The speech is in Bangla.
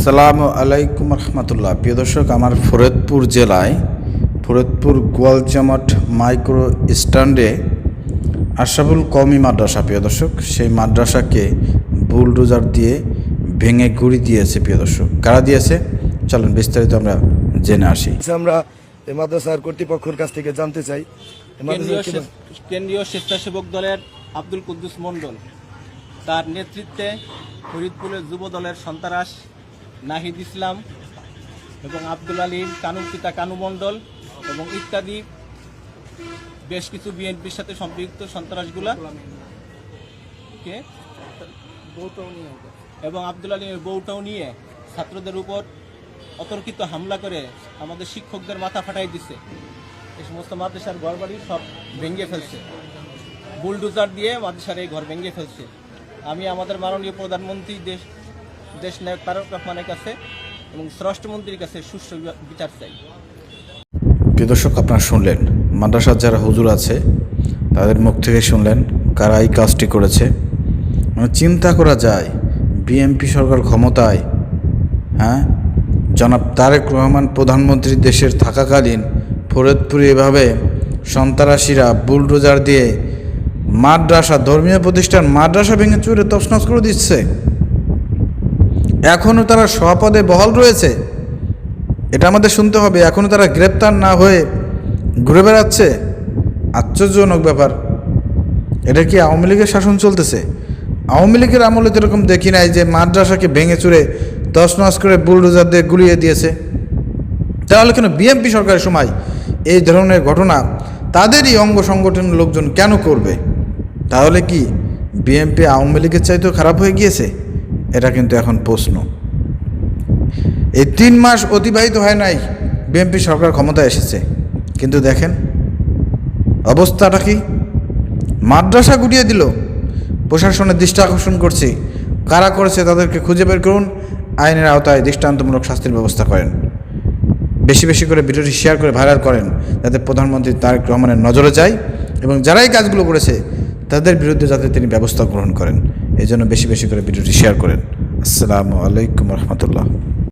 আসসালামু আলাইকুম রহমতুল্লাহ। প্রিয় দর্শক, আমার ফরিদপুর জেলায় ফরিদপুর গোয়ালজামট মাইক্রো স্ট্যান্ডে আশরাফুল কওমি মাদ্রাসা, প্রিয় দর্শক, সেই মাদ্রাসাকে বুলডোজার দিয়ে ভেঙে গুঁড়ি দিয়েছে। প্রিয় দর্শক, কারা দিয়েছে চলুন বিস্তারিত আমরা জেনে আসি। আমরা এই মাদ্রাসার কর্তৃপক্ষের কাছ থেকে জানতে চাই। কেন্দ্রীয় স্বেচ্ছাসেবক দলের আব্দুল কুদ্দুস মণ্ডল, তার নেতৃত্বে ফরিদপুরের যুব দলের সন্ত্রাস নাহিদ ইসলাম এবং আব্দুল আলীম কানুর পিতা কানু মণ্ডল এবং ইত্যাদি বেশ কিছু বিএনপির সাথে সম্পৃক্ত সন্ত্রাসগুলা এবং আব্দুল আলীমের বউটাও নিয়ে ছাত্রদের উপর অতর্কিত হামলা করে আমাদের শিক্ষকদের মাথা ফাটাই দিচ্ছে। এই সমস্ত মাদ্রাসার ঘরবাড়ি সব ভেঙে ফেলছে, বুলডোজার দিয়ে মাদ্রাসার এই ঘর ভেঙে ফেলছে। আমি আমাদের মাননীয় প্রধানমন্ত্রী দেশ নায়ক তারেক রহমানের কাছে এবং স্বরাষ্ট্রমন্ত্রীর কাছে সুষ্ঠু বিচার চাই। প্রিয় দর্শক, আপনারা শুনলেন মাদ্রাসার যারা হুজুর আছে তাদের মুখ থেকে শুনলেন কারা এই কাজটি করেছে। চিন্তা করা যায়, বিএনপি সরকার ক্ষমতায়, জনাব তারেক রহমান প্রধানমন্ত্রী দেশের থাকাকালীন ফরিদপুরে এভাবে সন্ত্রাসীরা বুলডোজার দিয়ে মাদ্রাসা, ধর্মীয় প্রতিষ্ঠান মাদ্রাসা ভেঙে চুরে তছনছ করে দিচ্ছে। এখনও তারা স্বপদে বহাল রয়েছে, এটা আমাদের শুনতে হবে। এখনও তারা গ্রেপ্তার না হয়ে ঘুরে বেড়াচ্ছে। আশ্চর্যজনক ব্যাপার। এটা কি আওয়ামী লীগের শাসন চলতেছে? আওয়ামী লীগের আমলে তো এরকম দেখি নাই যে মাদ্রাসাকে ভেঙে চুরে তছনছ করে বুলডোজার দিয়ে গুলিয়ে দিয়েছে। তাহলে কেন বিএনপি সরকারের সময় এই ধরনের ঘটনা তাদেরই অঙ্গ সংগঠনের লোকজন কেন করবে? তাহলে কি বিএনপি আওয়ামী লীগের চাইতেও খারাপ হয়ে গিয়েছে? এটা কিন্তু এখন প্রশ্ন। এই 3 মাস অতিবাহিত হয় নাই বিএনপি সরকার ক্ষমতায় এসেছে, কিন্তু দেখেন অবস্থাটা কি। মাদ্রাসা গুটিয়ে দিল। প্রশাসনের দৃষ্টি আকর্ষণ করছি, কারা করেছে তাদেরকে খুঁজে বের করুন, আইনের আওতায় দৃষ্টান্তমূলক শাস্তির ব্যবস্থা করেন। বেশি বেশি করে ভিডিওটি শেয়ার করে ভাইরাল করেন, যাতে প্রধানমন্ত্রী তারেক রহমানের নজরে যায় এবং যারা এই কাজগুলো করেছে তাদের বিরুদ্ধে যাতে তিনি ব্যবস্থা গ্রহণ করেন। এই জন্য বেশি বেশি করে ভিডিওটি শেয়ার করেন। আসসালামু আলাইকুম রহমতুল্লাহ।